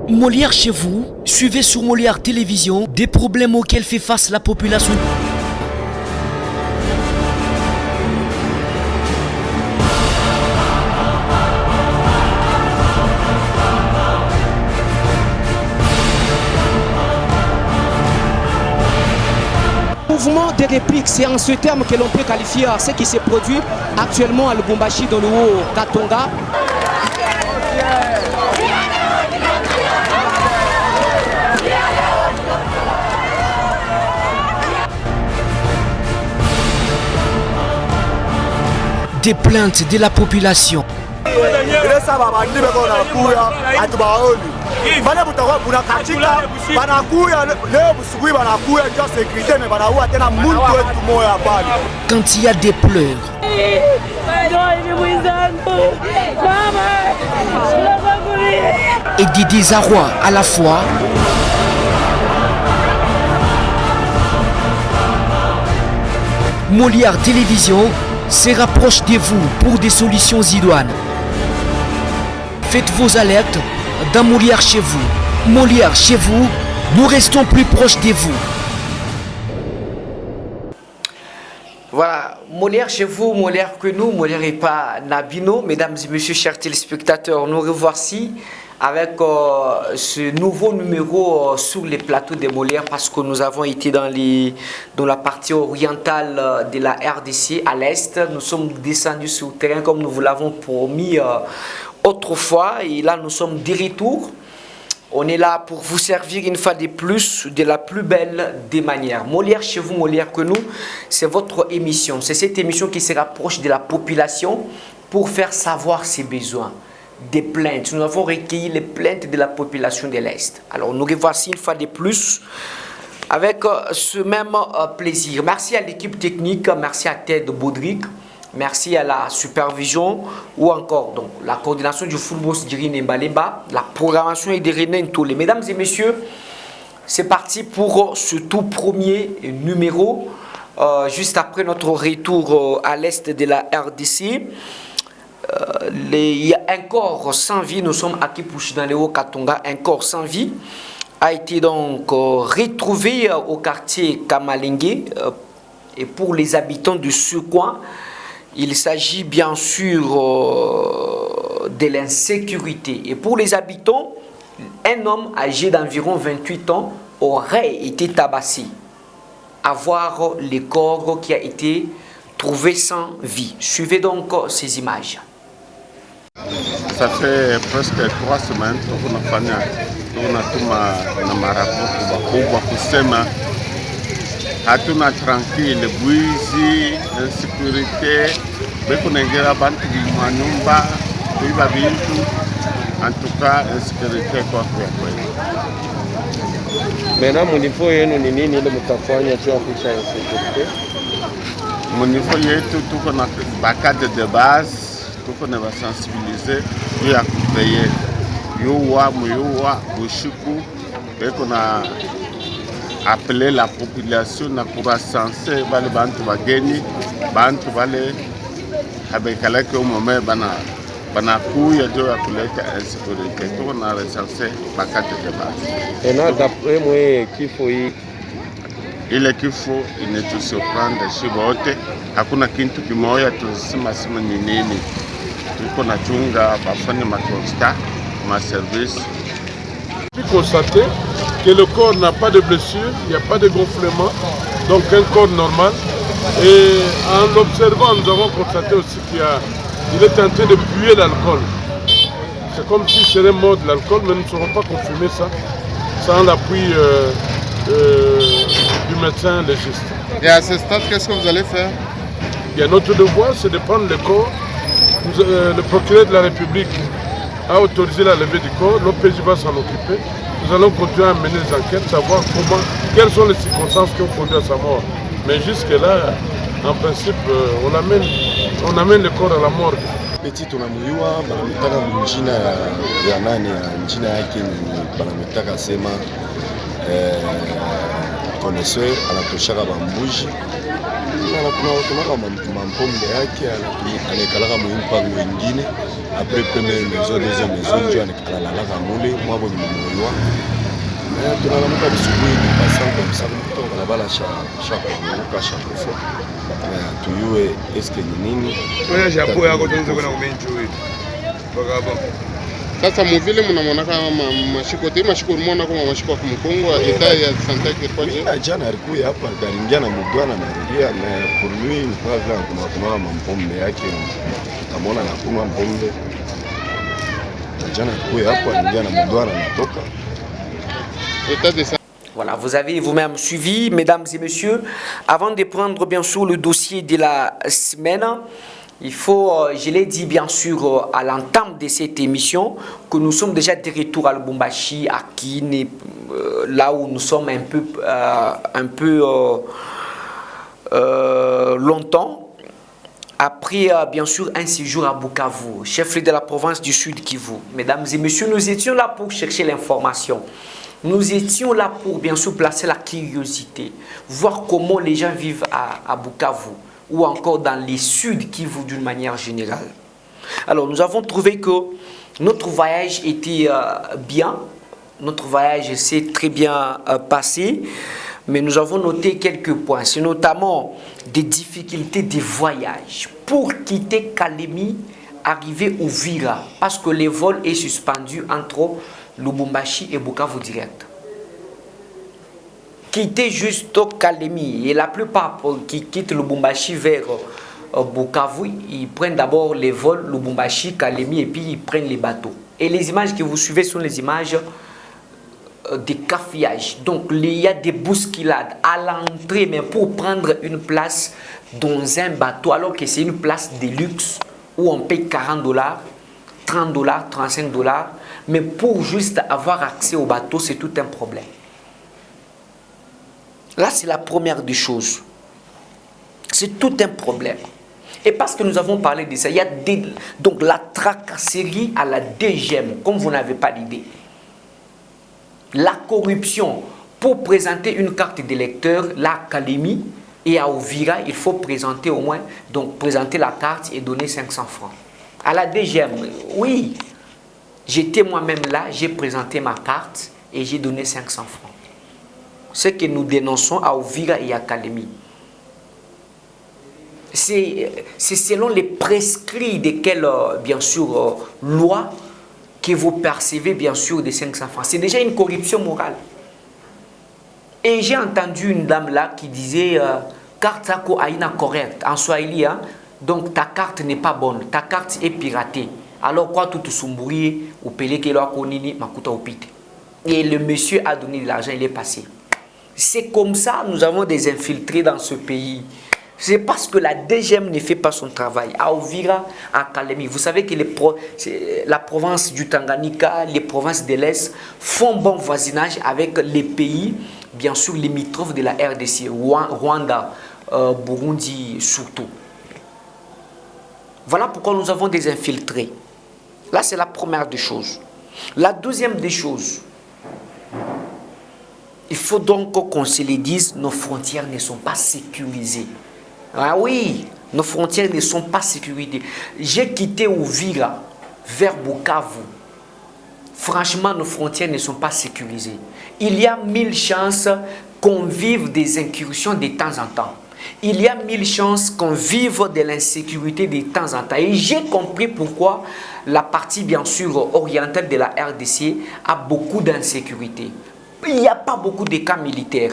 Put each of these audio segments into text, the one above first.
Molière chez vous, suivez sur Molière Télévision des problèmes auxquels fait face la population. Mouvement des répliques, c'est en ce terme que l'on peut qualifier ce qui se produit actuellement à Lubumbashi dans le Haut-Katanga. Des plaintes de la population. Quand il y a des pleurs et des désarrois à la fois, Molière Télévision se rapproche de vous pour des solutions idoines. Faites vos alertes dans Molière chez vous. Molière chez vous, nous restons plus proches de vous. Voilà, Molière chez vous, Molière que nous, Molière et pas Nabino. Mesdames et messieurs, chers téléspectateurs, nous revoici avec ce nouveau numéro sur les plateaux de Molière parce que nous avons été dans la partie orientale de la RDC à l'est. Nous sommes descendus sur le terrain comme nous vous l'avons promis autrefois et là nous sommes de retour. On est là pour vous servir une fois de plus de la plus belle des manières. Molière chez vous, Molière que nous, c'est votre émission. C'est cette émission qui se rapproche de la population pour faire savoir ses besoins. Des plaintes. Nous avons recueilli les plaintes de la population de l'Est. Alors nous revoici une fois de plus avec ce même plaisir. Merci à l'équipe technique, merci à Ted Baudric, merci à la supervision ou encore donc, la coordination du football d'Irine Mbaleba, la programmation est de René Ntolé. Mesdames et messieurs, c'est parti pour ce tout premier numéro, juste après notre retour à l'Est de la RDC. Il y a un corps sans vie, nous sommes à Kipushi dans le Haut-Katanga, un corps sans vie a été donc retrouvé au quartier Kamalengue et pour les habitants de ce coin, il s'agit bien sûr de l'insécurité et pour les habitants, un homme âgé d'environ 28 ans aurait été tabassé à voir le corps qui a été trouvé sans vie. Suivez donc ces images. Ça fait presque 3 semaines tunafanya na marapoto wakubwa kusema hatuna tranquille, bwizi, insécurité, beko nengera bantu manyumba, kuiba bintu, en tout cas insécurité kwa kweli. Maintenant mon niveau yenu ni nini ile mtafanya juu ya kuisha insécurité? Mon niveau yetu tuko na bakade de base, tuko na sensibiliser juu ya kupeye yuwa bushiku beko na appeler la population na kurasense bale bantu bageni bantu bale habekalake umome bana kuya juu ya kuleta insécurité. Tuko na recense bakade de base. Et na d'après moi kifo hii ile kifo inetusurprendre shibote, hakuna kintu kimoya tusema ni nini. Tuko na chunga bafanye makonsta ma service. Puis constater que le corps n'a pas de blessure, il n'y a pas de gonflement, donc un corps normal. Et en l'observant, nous avons constaté aussi qu'il est en train de puer l'alcool. C'est comme s'il serait mort de l'alcool, mais nous ne saurons pas confirmer ça sans l'appui du médecin légiste. Et à ce stade, qu'est-ce que vous allez faire? Bien, notre devoir, c'est de prendre le corps. Le procureur de la République a autorisé la levée du corps, l'OPJ va s'en occuper. Nous allons continuer à mener les enquêtes, savoir quelles sont les circonstances qui ont conduit à sa mort. Mais jusque-là, en principe, on amène le corps à la morgue. Petit tunamjua banamitaka mjina ya nani ya njina yake ni banamitaka sema connaisseur anatoshaka bambuji na kuna mampombe yake anakalaka muimpango wengine après première maison, deuxième maison, je vais aller à la Camoule, moi, je vais me voir. Mais tu n'as pas de souvenir de passant comme ça, on va là chaque fois. Mais tu es, est-ce que nini? Oui, j'ai appris à côté de ce qu'on a joué. Sasa muvile mnaona kama mashiko te mashiko mnaona kama mashiko kwa Mkongo eta ya Santa Kirkwaje. Jana alikuwa hapa akaingia na mugwana na rudia na pour lui ni pas vrai kuna mpombe yake utamwona na kuna mpombe. Jana alikuwa hapa akaingia na mugwana na toka. Eta de Voilà, vous avez vous-même suivi, mesdames et messieurs. Avant de prendre bien sûr le dossier de la semaine, il faut, je l'ai dit bien sûr à l'entame de cette émission, que nous sommes déjà de retour à Lubumbashi, à Kine, là où nous sommes un peu longtemps, après bien sûr un séjour à Bukavu, chef-lieu de la province du Sud Kivu. Mesdames et messieurs, nous étions là pour chercher l'information. Nous étions là pour bien sûr placer la curiosité, voir comment les gens vivent à Bukavu, ou encore dans les Sud Kivu d'une manière générale. Alors nous avons trouvé que notre voyage était bien, notre voyage s'est très bien passé, mais nous avons noté quelques points. C'est notamment des difficultés de voyage. Pour quitter Kalemi, arriver au Vira, parce que le vol est suspendu entre Lubumbashi et Bukavu direct. Quitter juste Kalemi, et la plupart qui quittent Lubumbashi vers Bukavu, ils prennent d'abord les vols Lubumbashi, Kalemi et puis ils prennent les bateaux. Et les images que vous suivez sont les images des cafouillages. Donc il y a des bousculades à l'entrée, mais pour prendre une place dans un bateau, alors que c'est une place de luxe où on paye $40, $30, $35, mais pour juste avoir accès au bateau, c'est tout un problème. Là, c'est la première des choses. C'est tout un problème. Et parce que nous avons parlé de ça, il y a donc la tracasserie à la DGM, comme vous n'avez pas d'idée. La corruption, pour présenter une carte d'électeur, l'Académie et à Ovira, il faut présenter au moins, donc présenter la carte et donner 500 francs. À la DGM, oui, j'étais moi-même là, j'ai présenté ma carte et j'ai donné 500 francs. Ce que nous dénonçons à Ovira et à Kalemi. C'est selon les prescrits de quelle, bien sûr, loi que vous percevez, bien sûr, des 500 francs. C'est déjà une corruption morale. Et j'ai entendu une dame là qui disait carte sako aina correcte en Swahili, hein? Donc ta carte n'est pas bonne, ta carte est piratée. Alors quoi tout sumbouri ou peleke lo konini makuta opite. Et le monsieur a donné de l'argent, il est passé. C'est comme ça nous avons des infiltrés dans ce pays. C'est parce que la DGM ne fait pas son travail. À Ovira, à Kalemi, vous savez que la province du Tanganyika, les provinces de l'Est font bon voisinage avec les pays, bien sûr, limitrophes de la RDC, Rwanda, Burundi surtout. Voilà pourquoi nous avons des infiltrés. Là, c'est la première des choses. La deuxième des choses, il faut donc qu'on se le dise, nos frontières ne sont pas sécurisées. Ah oui, nos frontières ne sont pas sécurisées. J'ai quitté Uvira vers Bukavu. Franchement, nos frontières ne sont pas sécurisées. Il y a 1000 chances qu'on vive des incursions de temps en temps. Il y a 1000 chances qu'on vive de l'insécurité de temps en temps. Et j'ai compris pourquoi la partie, bien sûr, orientale de la RDC a beaucoup d'insécurité. Il n'y a pas beaucoup de cas militaires.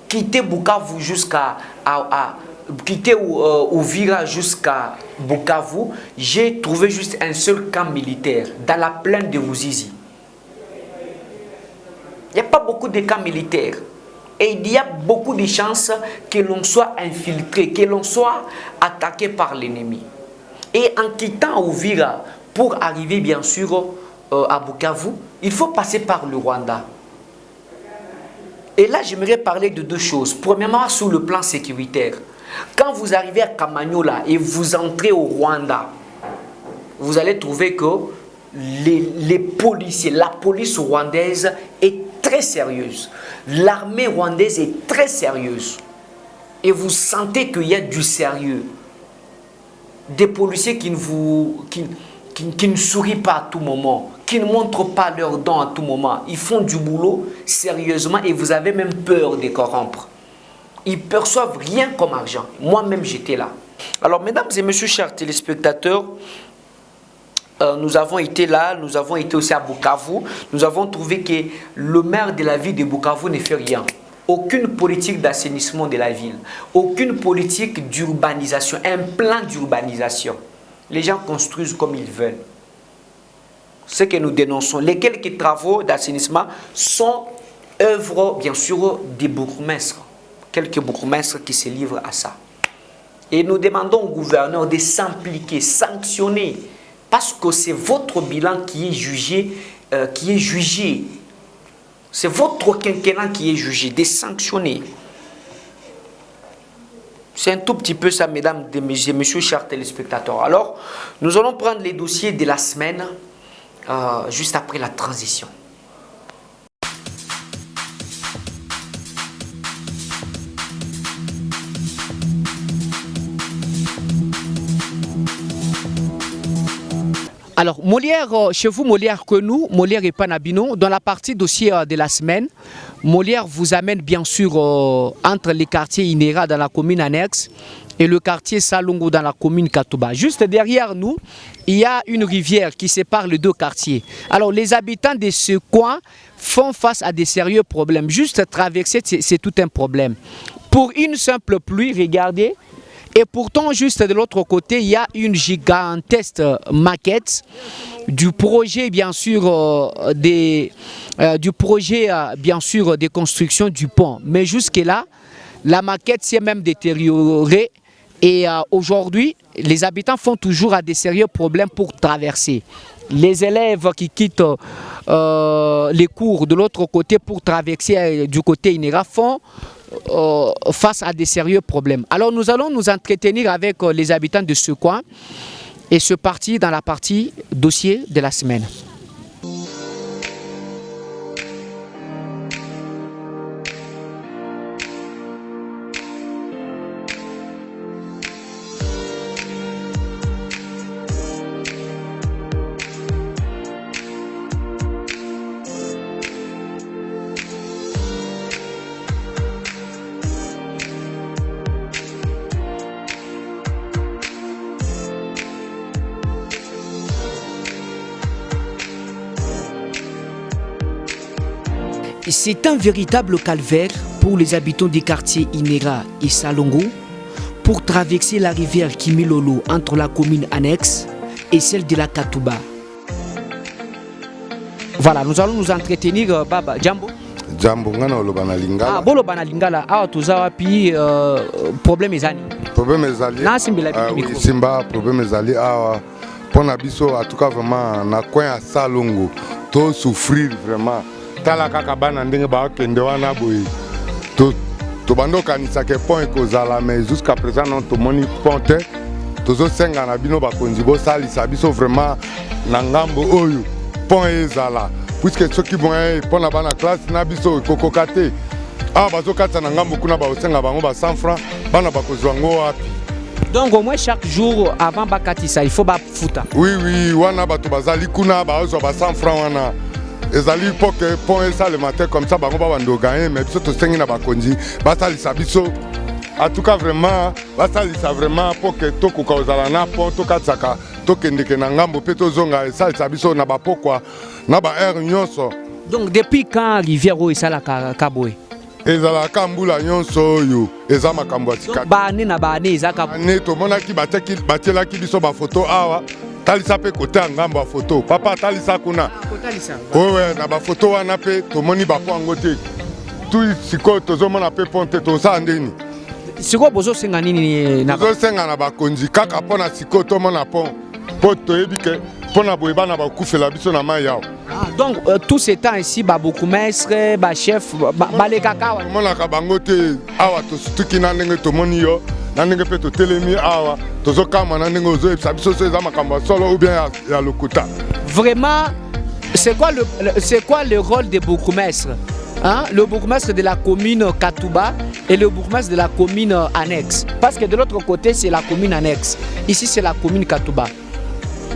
Quitter Bukavu jusqu'à quitter Uvira jusqu'à Bukavu, j'ai trouvé juste un seul camp militaire dans la plaine de Ruzizi. Il n'y a pas beaucoup de camps militaires. Et il y a beaucoup de chances que l'on soit infiltré, que l'on soit attaqué par l'ennemi. Et en quittant Uvira pour arriver bien sûr à Bukavu, il faut passer par le Rwanda. Et là, j'aimerais parler de deux choses. Premièrement, sur le plan sécuritaire. Quand vous arrivez à Kamanyola et vous entrez au Rwanda, vous allez trouver que les policiers, la police rwandaise est très sérieuse. L'armée rwandaise est très sérieuse. Et vous sentez qu'il y a du sérieux. des policiers qui ne sourient pas à tout moment, qui ne montrent pas leurs dents à tout moment. Ils font du boulot sérieusement et vous avez même peur de les corrompre. Ils perçoivent rien comme argent. Moi-même, j'étais là. Alors, mesdames et messieurs, chers téléspectateurs, nous avons été là, nous avons été aussi à Bukavu. Nous avons trouvé que le maire de la ville de Bukavu ne fait rien. Aucune politique d'assainissement de la ville, aucune politique d'urbanisation, un plan d'urbanisation. Les gens construisent comme ils veulent. Ce que nous dénonçons, les quelques travaux d'assainissement sont œuvres, bien sûr, des bourgmestres. Quelques bourgmestres qui se livrent à ça. Et nous demandons au gouverneur de s'impliquer, sanctionner. Parce que c'est votre bilan qui est jugé, C'est votre quinquennat qui est jugé, de sanctionner. C'est un tout petit peu ça, mesdames et messieurs, chers téléspectateurs. Alors, nous allons prendre les dossiers de la semaine, juste après la transition. Alors, Molière, chez vous, Molière que nous, Molière et Panabino, dans la partie dossier de la semaine, Molière vous amène bien sûr entre les quartiers Inera dans la commune annexe et le quartier Salongo dans la commune Katouba. Juste derrière nous, il y a une rivière qui sépare les deux quartiers. Alors, les habitants de ce coin font face à des sérieux problèmes. Juste traverser, c'est tout un problème. Pour une simple pluie, regardez. Et pourtant, juste de l'autre côté, il y a une gigantesque maquette du projet, bien sûr, de construction du pont. Mais jusque-là, la maquette s'est même détériorée. Et aujourd'hui, les habitants font toujours à des sérieux problèmes pour traverser. Les élèves qui quittent les cours de l'autre côté pour traverser du côté Inera font face à des sérieux problèmes. Alors nous allons nous entretenir avec les habitants de ce coin et se partir dans la partie dossier de la semaine. C'est un véritable calvaire pour les habitants des quartiers Inera et Salongo pour traverser la rivière Kimilolo entre la commune annexe et celle de la Katouba. Voilà, nous allons nous entretenir, Baba Jambo. Jambo, ngana olobana lingala. Ah, bolobana lingala. Ah, tuzawa pi problème ezali. Problème ezali. Na simbela oui, simba problème ezali. Ah, pour nabiso, en tout cas vraiment, na coin à Salongo, to souffrir vraiment. Tala kaka bana ndenge ba kende wana boyi to bando kanisa ke pont ekozala mais jusqu'à présent non to moni pont tozo senga na bino ba konzi bo salisa biso vraiment na ngambo oyo pont ezala puisque soki moyen pont na bana classe na biso kokokate ah bazo kata na ngambo kuna ba osenga bango ba 100 francs bana ba kozwa ngo wapi. Donc au moins chaque jour avant bakatisa il faut ba futa. Oui wana bato bazali kuna ba ozwa ba 100 francs wana. Ezali pour que pont ça le matin comme ça bango ba bando gagner mais biso to sengi na bakonzi basalisa biso en tout cas vraiment basalisa vraiment pour que to ko kozala na pont to katsaka to kendeke na ngambo pe to zonga esalisa biso na ba pokwa na ba air nyonso. Donc depuis quand rivière o esala kaboy ezala kambula nyonso yo eza makambo atika ba ne na ba ne eza kaboy ne to monaki bateki batelaki biso ba photo awa talisa pe côté ngambo photo papa talisa kuna ouais na ba photo wana pe to moni ba po ngote tout siko tozo mona pe ponte to sa ndeni siko bozo senga nini na bozo senga na ba konzi kaka pona siko to mona pont poto ebike pona boyeba na ba kufela biso na mai yao. Donc tout ce temps ici ba beaucoup maître ba chef ba le kaka mona ka bangote awa to stuki na ndenge to moni yo na ndenge pe to telemi awa tozo kama na ndenge ozo ebisa biso eza makambo solo ou bien ya lokuta. Vraiment c'est quoi le rôle des bourgmestres hein, le bourgmestre de la commune Katouba et le bourgmestre de la commune annexe. Parce que de l'autre côté, c'est la commune annexe. Ici, c'est la commune Katouba.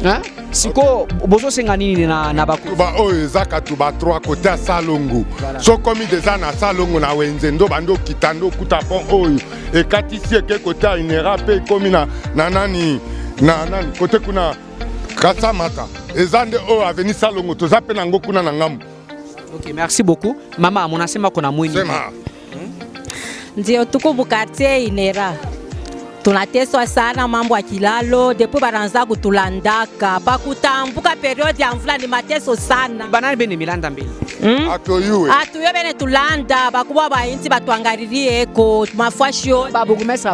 Hein? Siko bozo senganini na baku ba oyo eza Katouba 3 côté à Salongo. So komi déjà na Salongo na Wenzendo bando kitando kuta pont oyo et katisi ke côté à Inera pe komi na nani côté kuna Kasamata. Ezande oyo avenue Salongo to zape na ngoku na ngambu. OK, merci beaucoup. Mama monasema kona mwini. Sema. Ndio tuko mu quartier Inera. Tunateswa sana mambo ya kilalo depuis baranza kutulandaka pakutambuka periode ya mvula ni mateso sana. Banani bene milanda mbili. Atoyuwe bene tulanda bakuba bainzi batwangaririe eko mafashio babugumesa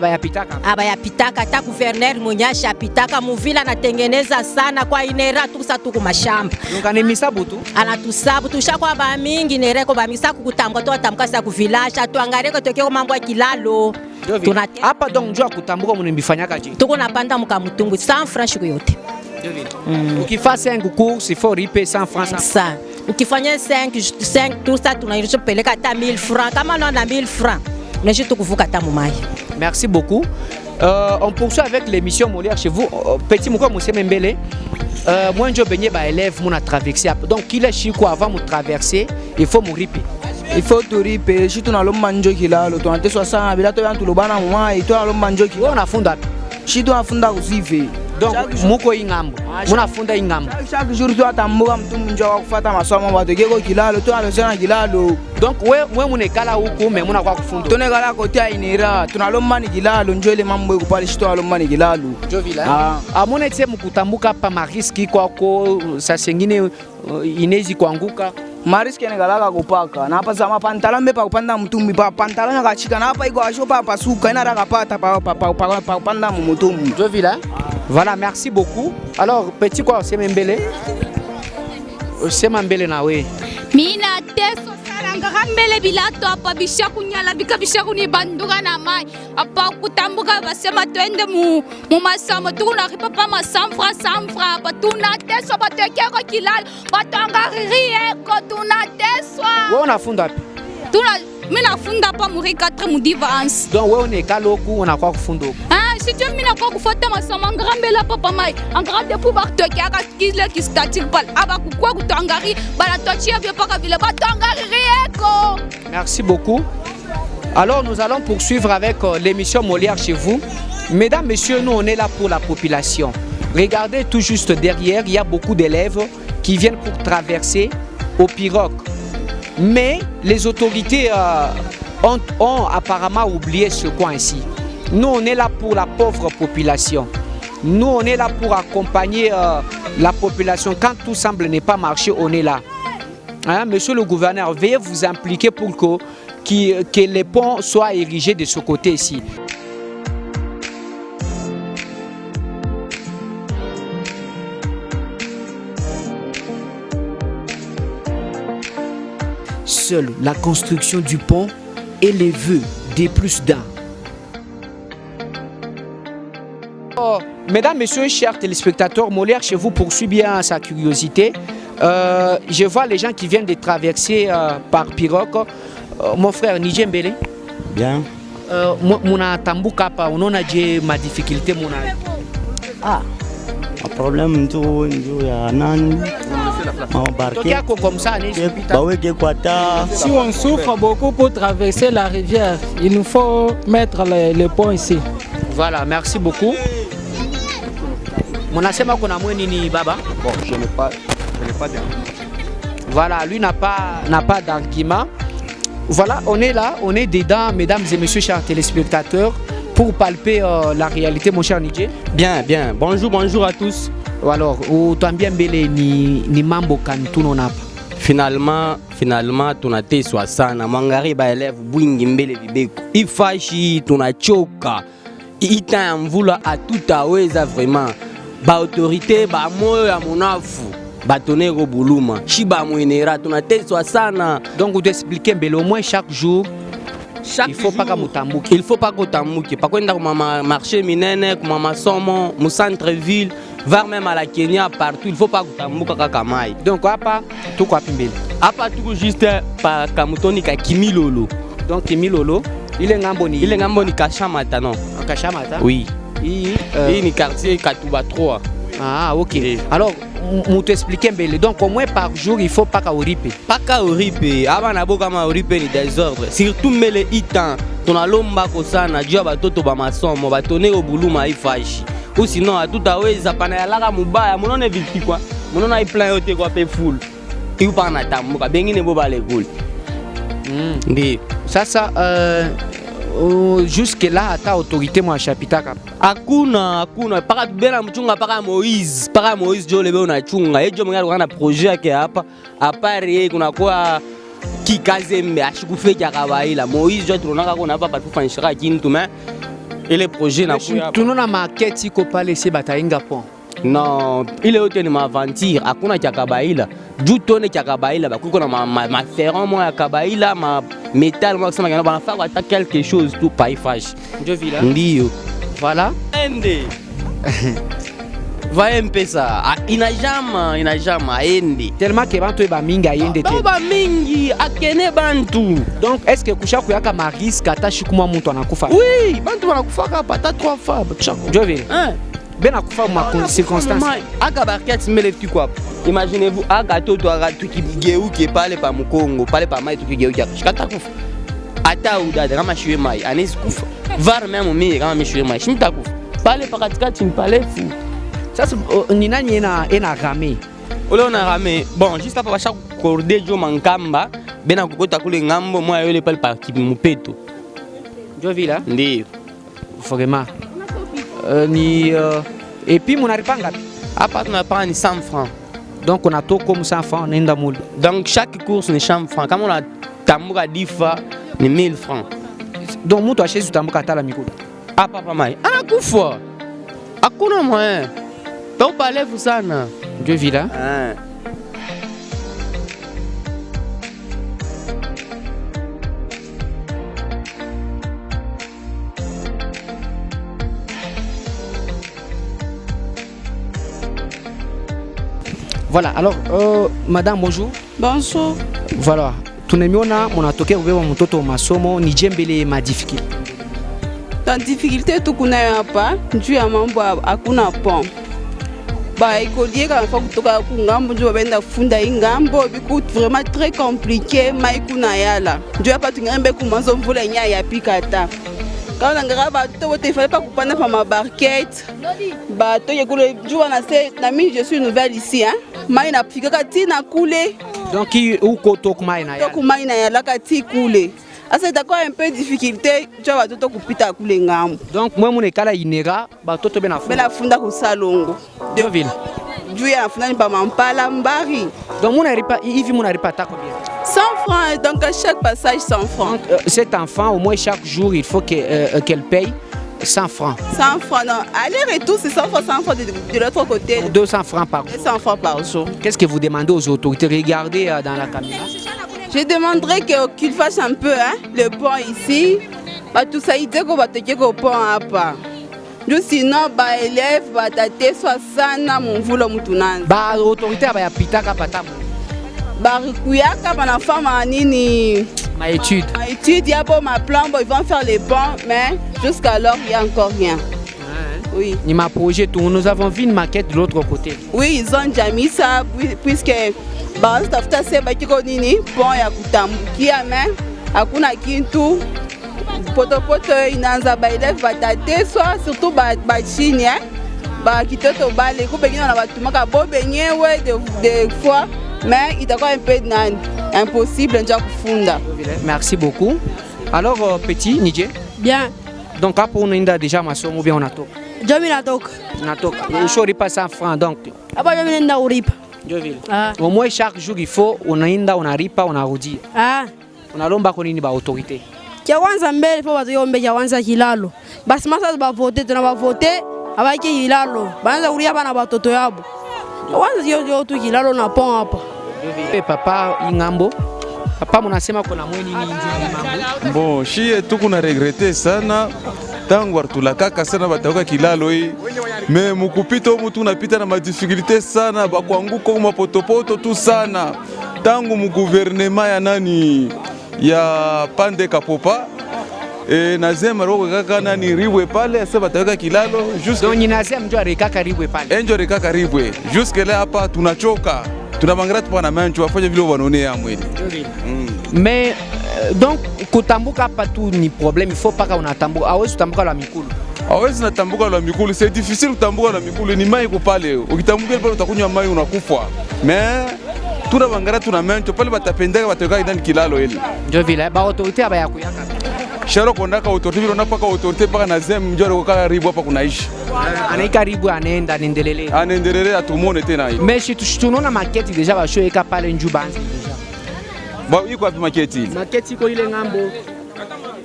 abayapitaka ta gouverneur Munyasha pitaka muvila natengeneza sana kwa Inera tukusa tuku mashamba. Ngane misabu tu. Anatusabu tushakwa ba mingi nereko ba misaku kutambuka to tambuka sa kuvilasha tuangareko tokeo mambo ya kilalo. Hapa donc njoo kutambuka mnembifanyaka je. Tuko napanda mkamutungu 100 francs siku yote. Ukifanya 5 courses il faut riper 100 francs ça. Ukifanya 5 tout ça tunairusha peleka hata 1000 francs kama na 1000 francs. Unaishi tukuvuka hata mumai. Merci beaucoup. On poursuit avec l'émission Molière chez vous. Petit moko monsieur Mbele. Moi je benye ba élève mon a traversé. Donc il est chiko avant de traverser, il faut mourir. Il faut tout riper. Si tu n'as pas mangé qui là, tu as 60, tu as tout le ban moi et tu as le mangé qui. On a fondé. Si tu as fondé aussi fait. Donc moko ingambo. On a fondé ingambo. Chaque jour tu as tambour tu munjo kufata masomo wa tegeko kilalo tu alozana kilalo. Donc wewe munekala huko mais muna kwa kufundo. Tunekala kote ya Inera, tunalomba ni kilalo njo ile mambo yako pale shito alomba ni kilalo. Jo vila. Amona etse mkutambuka pa mariski kwako sa sengine inezi kuanguka. Mariski negalaka kupaka na hapa zama pantalon mepa kupanda mtumbi pa pantalon yakachika na hapa iko ashopa pasuka ina rakapata pa kupanda mtumbi. Jo vila. Voilà, merci beaucoup. Alors, petit quoi, c'est Mbele. C'est Mbele na we. Mina teso saranga Mbele bilato apa bisha kunyala bika bisha kuni banduga na mai. Apa kutambuka basema twende mu masomo tukuna ripapa ma 100 francs apa tuna teso bateke ko kilalo batanga rie ko tuna teso. Wo na funda. Tuna mina funda pa muri 4 mu divance. Donc we on est kaloku on a quoi fundo. Si tu mina kwa kufuata masomo Mbele papa mai angrande pour bartoke aka kile ki statique pal aba kwa kutangari bala tochia bien paka vile batangari rieko. Merci beaucoup. Alors nous allons poursuivre avec l'émission Molière chez vous. Mesdames, messieurs, nous on est là pour la population. Regardez tout juste derrière, il y a beaucoup d'élèves qui viennent pour traverser au pirogue. Mais les autorités ont apparemment oublié ce coin ici. Nous, on est là pour la pauvre population. Nous, on est là pour accompagner la population. Quand tout semble ne pas marcher, on est là. Hein, monsieur le gouverneur, veuillez vous impliquer pour que les ponts soient érigés de ce côté ici. Seule la construction du pont est les vœux des plus d'un. Mesdames, messieurs, chers téléspectateurs, Molière chez vous poursuit bien sa curiosité. Je vois les gens qui viennent de traverser par pirogue. Mon frère Nije Mbele. Bien. Muna tambuka pa unaona je ma difficulté muna. Un problème tout ya nani. Comme ça, si on souffre beaucoup pour traverser la rivière, il nous faut mettre le pont ici. Voilà, merci beaucoup. Monasema kuna mweni ni baba? Bon, je n'ai pas d'argument. Voilà, lui n'a pas d'argument. Voilà, on est là, on est dedans, mesdames et messieurs, chers téléspectateurs, pour palper la réalité, mon cher Nidje. Bien, bien. Bonjour à tous. Alors, utambia mbele ni mambo kantuno napa. Finalement tunateswa sana. Mwangari ba élève bwingi mbele vibeko. Ifashi tunachoka. Ita ya mvula atutaweza vraiment. Ba autorité ba moyo ya munafu. Batonero buluma. Shiba mwenera tunateswa sana. Donc vous expliquez mbele au moins chaque jour. Il faut pas Il faut pas kotambuki. Pakwenda kuma marché minene, kuma masomo, mu centre ville. voire même à la Kenya, partout, il ne faut pas kutambuka kaka mai. Donc hapa tuko wapi mbele? Hapa tuko juste pa Kamutoni ka Kimilolo. Donc Kimilolo, ile ngambo ni Kashamata non? Kashamata? Oui. Hii ni quartier Katuba 3. Ah, ok. Et alors, vous t'expliquez mbele. Donc au moins par jour, il faut pas qu'à oripe. Pas qu'à oripe. Avant nabo kama oripe ni désordre. Surtout mele itan. Tunalomba kosana jua batoto ba masomo batone obuluma ifashi. Ou sinon hatutaweza pana yalaka mubaya. Munone viti kwa. Munona iplan yote kwa pe full. Iu pa na tamuka bengine bo bale cool. Ndi. Sasa jusque là ata autorité mwa chapitaka. Hakuna paka tubena mchunga paka Moise jo lebe unachunga. Ejo mwenga kana projet yake hapa. Apare kuna kwa Kikazembe ashikufeja kabaila. Moise jo tunaka kuna hapa patufanishaka kintu mais ile projet na kuya. Tunona market iko pale se batainga pont. Non, ile yote ni aventure, hakuna cha kabaila. Juu tone cha kabaila bakuko na ma ferrant moi ya kabaila, ma métal moi kusema kana banafaa hata quelque chose tu paifage. Ndio vile. Ndio. Voilà. Ende. Va mpesa. Inajama ende. Tellement que bantu eba mingi ayende te. Ba mingi akene bantu. Donc est-ce que kusha kuyaka maris kata shikuma muntu anakufa? Oui, bantu wanakufa hapa ta 3 fois. Ndio vile. Ben akufa ma circonstance. Aka barket mele tu quoi. Imaginez-vous aka toto aka tukigeuke pale pa Mukongo, pale pa mai tukigeuke akashikata kufa. Ata udada kama shiwe mai anezi kufa. Var même mimi kama mishiwe mai shimta kufa. Pale pa katikati mpale fu. Sasa ni nani ena rame? Ole on a rame. Bon, juste après chaque cordé jo mankamba, bena kokota kule ngambo moi yole pale pa Mupeto. Ndio vile? Ndio. Vraiment. Et puis mon arrive ngapi? Hapa tunapanga ni 100 francs. Donc on a tout comme 100 francs nenda mulu. Donc chaque course ni 100 francs. Comme on a tambuka 10 fois ni 1000 francs. Donc mtu achezi utambuka tala mikulu. Hapa pa mai. Anakufa. Hakuna moyen. Tau palefu sana. Ndio vile. Voilà, alors madame bonjour. Bonjour. Voilà, tunemiona munatokea kubeba mtoto masomo ni jembele ma difficulté. Ta difficulté tukunayo hapa njuu ya mambo hakuna pont. Ba écolier quand faut kutoka ku ngambo njoo baenda kufunda ingambo biku vraiment très compliqué mai kuna yala. Njoo hapa tungembe kumanzo mvula nya ya pikata. Quand on a bateau, il fallait pas couper dans ma barquette. Bateau, il y a que na se na mi je suis nouvelle ici hein. Mai na fika kati na coulé. Donc où koto kuma ina ya. Kuma ina ya la kati coulé. Asa itakuwa un peu difficulté njoo watoto kupita kule ngambo. Donc moi mon ekala inera batoto bena funda. Bena funda ku Salongo. De ville. Juu ya funda ni pa Mampala Mbari. Donc mon aripa hivi mon aripa ta combien? 100 francs, donc à chaque passage 100 francs. Cet enfant, au moins chaque jour, il faut qu'elle paye 100 francs. 100 francs, non. Aller-retour, c'est 100 francs de l'autre côté. 200 francs par jour. 200 francs par jour. Qu'est-ce que vous demandez aux autorités? Regardez dans la caméra. Je demanderais qu'ils fassent un peu hein, le pont ici. Tout ça, il dit qu'on va te dire qu'au pont à part. Sinon, les élèves vont t'attendre 60 mon voulot moutunan. Bah, autorité va pita kapata. Barikuyaka bana fama nini ma étude il y a bon ma plan ils vont faire les ponts mais jusqu'alors il y a encore rien. Oui. Ni ma projet tout nous avons vu une maquette de l'autre côté. Oui, ils ont déjà mis ça puisque bah tafuta se bakiko nini pont ya kutambukia mais hakuna kintu poto inaanza ba élèves batate soit surtout ba chini hein ba kitoto bale ko pengine na batumaka bo benyewe des fois. Mais il est un peu impossible de faire. Merci beaucoup. Alors, petit, Nidier? Bien. Donc, après, on a déjà ma somme ou bien on a tout? Jamais la toque. On a tout. Je suis pas 100 francs, donc. Après, jamais on a rip. Au moins, chaque jour, il faut, on a ripa, on a rodi. On a l'omba qu'on ait une autorité. Kiawanza mbele, il faut que kiawanza kilalo. Basi masa ba voter, tu n'as voter, avec kilalo. Banza uria bana batoto yabo. Wazi yo tu kilalo na pont hapa. Papa ingambo. Papa mnasema kuna mweni nini nje mambo. Bon, shie tuko na regrete sana tangu tulakaka sana batoka kilalo hii. Me mukupita humu tunapita na madifficulté sana, bakuanguka humu mapotopoto tu sana. Tangu muguvernema ya nani ya Pande Kapopa nazema roko kaka nani ribwe pale asa bataweka kilalo jusque donc ninazema ndio rekaka ribwe pale. Enjo rekaka ribwe. Jusque là hapa tunachoka. Tunabangara tu pana mancho wafanye vile wanone ya mwili. Mais donc kutambuka hapa tu ni problème, il faut pas qu'on atambuka. Hawezi kutambuka la mikulu. Hawezi natambuka la mikulu, c'est difficile kutambuka la mikulu, ni mai iko pale. Ukitambuka pale utakunywa mai unakufa. Mais tunabangara tuna mancho pale batapendeka bataweka ndani kilalo ile. Ndio vile ba autorité aba ya kuyaka. Sharo kondaka autorité vile unapaka autorité paka na zem njoo kwa karibu hapa kunaishi. Anaika karibu anaenda anaendelele. Anaendelele atumone tena hiyo. Mais tunaona maketi deja ba show eka pale njubanzi deja. Ba iko wapi maketi ile? Maketi iko ile ngambo.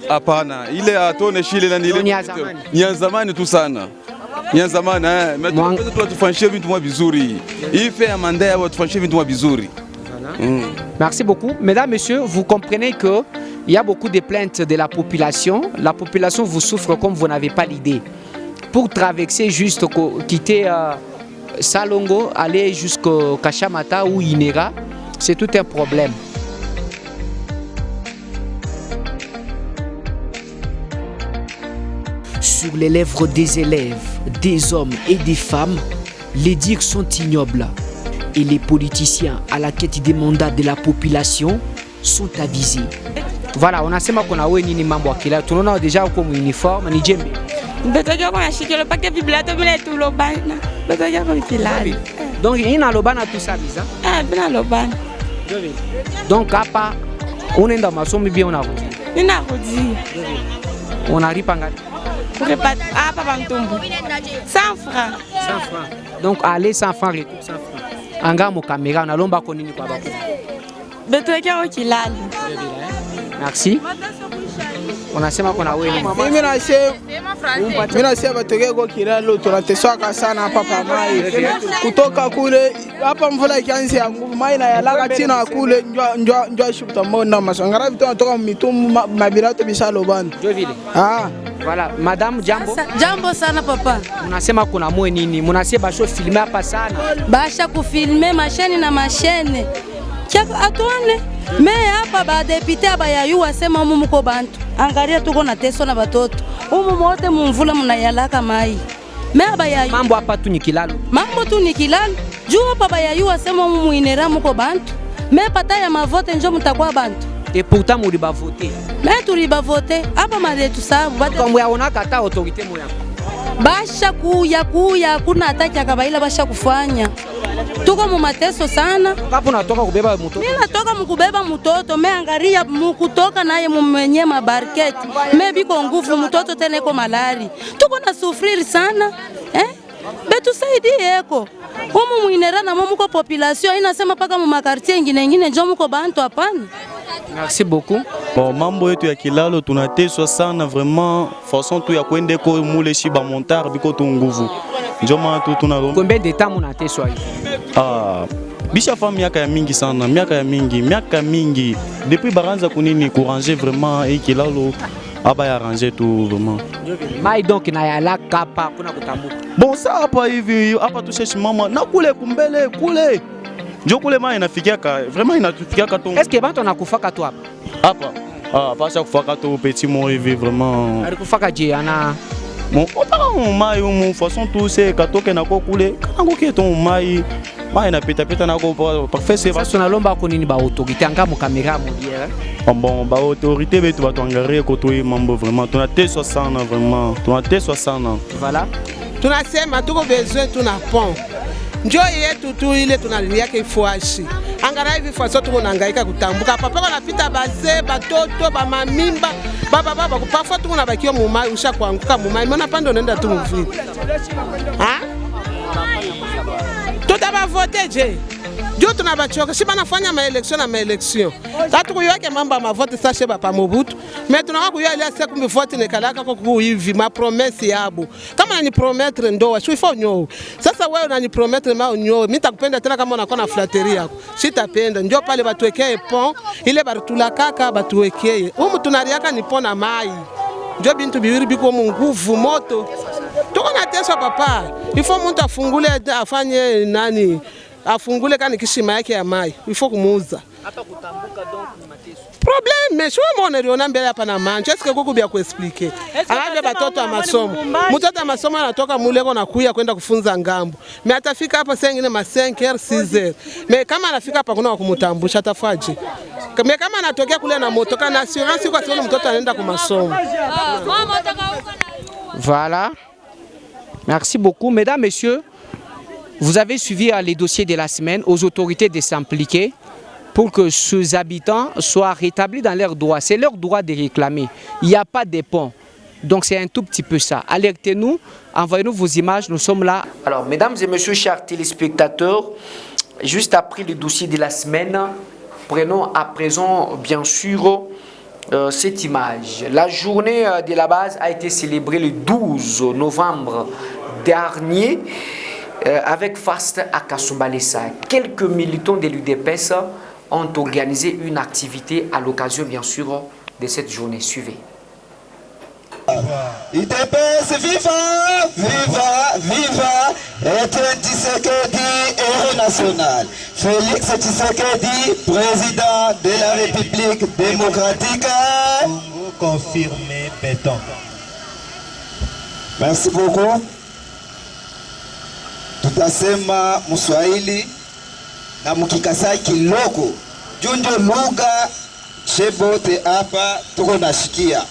Hapana, ile atone shile na ile. Ni ya zamani tu sana. Ni ya zamani mais tufanshie vitu mwa vizuri. Hii fait ya mandaya watu tufanshie vitu mwa vizuri. Merci beaucoup. Mesdames, messieurs, vous comprenez que il y a beaucoup de plaintes de la population. La population vous souffre comme vous n'avez pas l'idée. Pour traverser juste, quitter Salongo, aller jusqu'au Kachamata ou Inera, c'est tout un problème. Sur les lèvres des élèves, des hommes et des femmes, les dires sont ignobles. Et les politiciens à la quête des mandats de la population sont avisés. Voilà, on a sema qu'on a oué nini mambo akila. Tunaona déjà comme uniforme ni jembe. Betoja kwa shikelo pake bibliato bila tu lobana. Betoja kwa kilali. Donc ina lobana tout ça biza. Bina lobana. Donc hapa unaenda masomo bien unarudi. Ninarudi. Unalipa ngapi? Kulipa hapa Bantumbu. 100 francs. 100 francs. Donc aller 100 francs retour 100 francs. Anga mo caméra unalomba kwa nini kwa bako? Betoja kwa kilali. Merci. Unasema kuna wewe. Mimi nasema batoke kwa kilalo tunateswaka sana hapa pa mai. Kutoka kule hapa mvula ikianza ya nguvu mai na yalaka tina kule njoo shukuta mbona masangara vitu natoka mitumu mabirato bisalo bana. Ndio vile. Voilà, madame jambo. Jambo sana papa. Unasema kuna mwe nini? Mnasema basho filmer hapa sana. Basha kufilme mashine na mashine. Chako atuane. Me hapa ba depute aba ya yu wasema muko bantu. Angalia tuko na teso na batoto. Mote mumvula mnayalaka mai. Me aba ya yu. Mambo hapa tu ni kilalo. Mambo tu ni kilalo. Juu hapa ba ya yu wasema muinera muko bantu. Me pata ya mavote njo mtakuwa bantu. Et pourtant muri ba voter. Me turi ba voter. Hapa madetu sababu bate. Kwa mwaona kata autorité moya. Basha kuya kuna ataki akabaila basha kufanya. Tuko mu mateso sana. Hapo natoka kubeba mtoto. Mimi natoka mkubeba mtoto, me angalia mkutoka naye mmenye mabarket. Me biko nguvu mtoto tena iko malari. Tuko na sufriri sana. Betu saidie eko. Humu muinera na muko population inasema paka mu makartie nyingine njo muko bantu hapana. Merci beaucoup. Bon, mambo yetu ya kilalo tunateswa sana vraiment façon tu ya kwende ko mule shiba montar biko tu nguvu. Njoma tu tunalo. Combien de temps munateswa hivi? Bisha fa miaka ya mingi sana, miaka mingi. Depuis baranza kunini couranger vraiment et kilalo aba ya ranger tout vraiment. Mai donc na yala kapa kuna kutambuka. Bon ça hapa hivi hapa tu cherche mama na kule kumbele kule. Njo kule mai inafikiaka vraiment inatufikiaka tu. Est-ce que bantu wanakufaka tu hapa? Hapa. Pasha kufaka tu petit mo hivi vraiment. Alikufaka je ana Bon, on mai mon façon tout c'est katoke na ko kule. Kango ke ton mai na peta na ko parfait c'est ça sonalomba ko nini ba autorité anga mo caméra mo hier. Bon ba autorité betu ba tuangalie ko toi mambo vraiment tunateswa sana vraiment. Tunateswa sana. Voilà. Tunasema tuko besoin tuna pont. Njoo yetu tu ile tunaliaka ifuashi. Angalia hivi faso tuko nahangaika kutambuka. Papa wanapita bazee, batoto, bamamimba, baba parfois tuko na bakio mumai usha kuanguka mumai. Mbona pande unaenda tu mvili? Tutaba voter je. Ndio tunabachoka. Shiba nafanya maelection. Tatu kuyoke mambo ma vote sa sheba pa Mobutu. Mais tunaka kuyoa ile siku mbi vote nekalaka kwa hivi ma promesse yabo. Kama nani promettre ndoa, sio ifo nyo. Sasa wewe unani promettre ma nyo, mimi nitakupenda tena kama unakuwa na flatterie yako. Sitapenda. Ndio pale batuwekee pont, ile barutula kaka batuwekee. Humu tunariaka ni pona mai. Ndio bintu biwiri biko mu nguvu moto. tuko nateswa papa. Ifo mtu afungule afanye nani? Afungule kani kishima yake ya mai. Ifo kumuuza. Hapa kutambuka donc ni mateso. Problème, je vois mon eriona mbele hapa na manche. Est-ce que kuku bia kuexpliquer? Anaje batoto wa masomo. Mtoto wa masomo anatoka muleko na kuya kwenda kufunza ngambo. Mais atafika hapa saa nyingine ma 5h 6h. Mais kama anafika hapa kuna kumtambusha atafaje? Mais kama anatokea kule na moto kana assurance kwa sababu mtoto anaenda kwa masomo. Voilà. Merci beaucoup mesdames, messieurs. Vous avez suivi les dossiers de la semaine, aux autorités de s'impliquer pour que ces habitants soient rétablis dans leurs droits. C'est leur droit de réclamer. Il n'y a pas de pont. Donc c'est un tout petit peu ça. Alertez-nous, envoyez-nous vos images, nous sommes là. Alors, mesdames et messieurs, chers téléspectateurs, juste après le dossier de la semaine, prenons à présent, bien sûr, cette image. La journée de la base a été célébrée le 12 novembre dernier avec Fast à Kasumbalesa. Quelques militants de l'UDPS ont organisé une activité à l'occasion, bien sûr, de cette journée. Suivez. UDPS, viva, viva, viva, et Tshisekedi, héros national. Félix Tshisekedi, président de la République démocratique. Congo confirmé, béton. Merci beaucoup. Tutasema Mswahili na mkikasai kiloko. Junjo lugha shebote hapa tuko nashikia.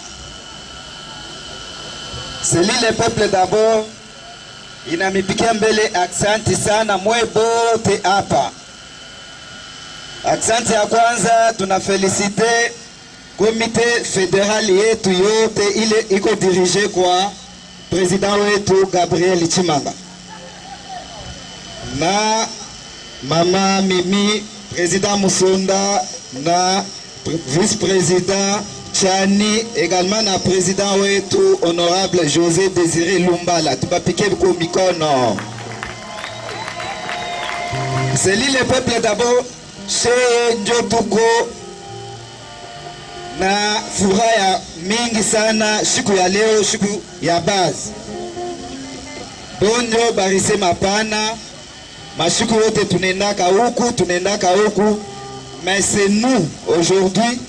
Seli le peuple d'abord inamipikia mbele aksanti sana mwe bote hapa. Aksanti ya kwanza tunafelicite komite federali yetu yote ile iko dirige kwa president wetu Gabriel Chimanga. Na Mama Mimi, président Musonda, na vice-président Chani, également na président wetu honorable José Désiré Lumbala. Tu vas piquer beaucoup mikono. C'est lui le peuple d'abord, chez Njotuko, na furaha mingi sana siku ya leo, siku ya base. Bonjo barise mapana. Mashiku yote tunendaka huku, mais c'est nous aujourd'hui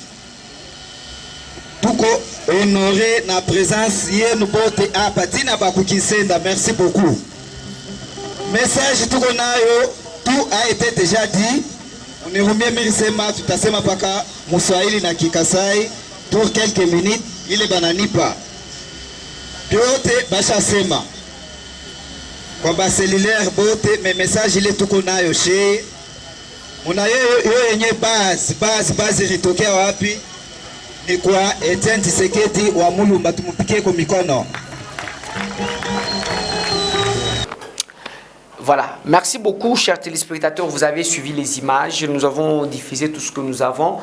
tuko honoré na présence yenu bote hapa tina bakukisenda. Merci beaucoup. Message tuko nayo, tout a été déjà dit. Unirumie mirisema tutasema paka Muswahili na Kikasai pour quelques minutes ile bananipa. Yote basha sema kwamba cellulaire bote me message ile tuko nayo she muna yo yenye base ritokea wapi ni kwa Etienne Tshisekedi wa Mulumba, tumupikie kwa mikono. Voilà, merci beaucoup chers téléspectateurs, vous avez suivi les images, nous avons diffusé tout ce que nous avons.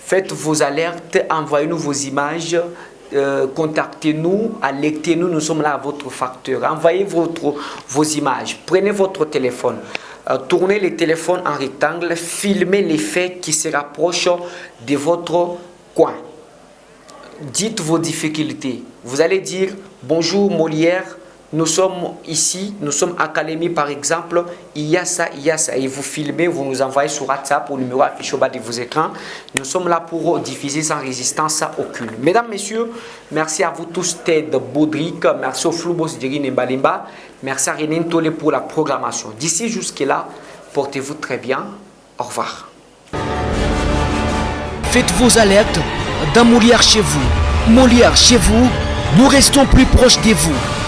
Faites vos alertes, envoyez-nous vos images. Contactez-nous, alertez-nous, nous sommes là à votre facteur. Envoyez vos images, prenez votre téléphone, tournez le téléphone en rectangle, filmez les faits qui se rapprochent de votre coin. Dites vos difficultés. Vous allez dire bonjour Molière, nous sommes ici, nous sommes à Kalemi par exemple, il y a ça, et vous filmez, vous nous envoyez sur WhatsApp au numéro affiché au bas de vos écrans. Nous sommes là pour diffuser sans résistance aucune. Mesdames, messieurs, merci à vous tous, Ted Baudric, merci au Floubos Dirine Mbalimba, merci à René Ntole pour la programmation. D'ici jusque-là, portez-vous très bien, au revoir. Faites vos alertes dans Molière chez vous. Molière chez vous, nous restons plus proches de vous.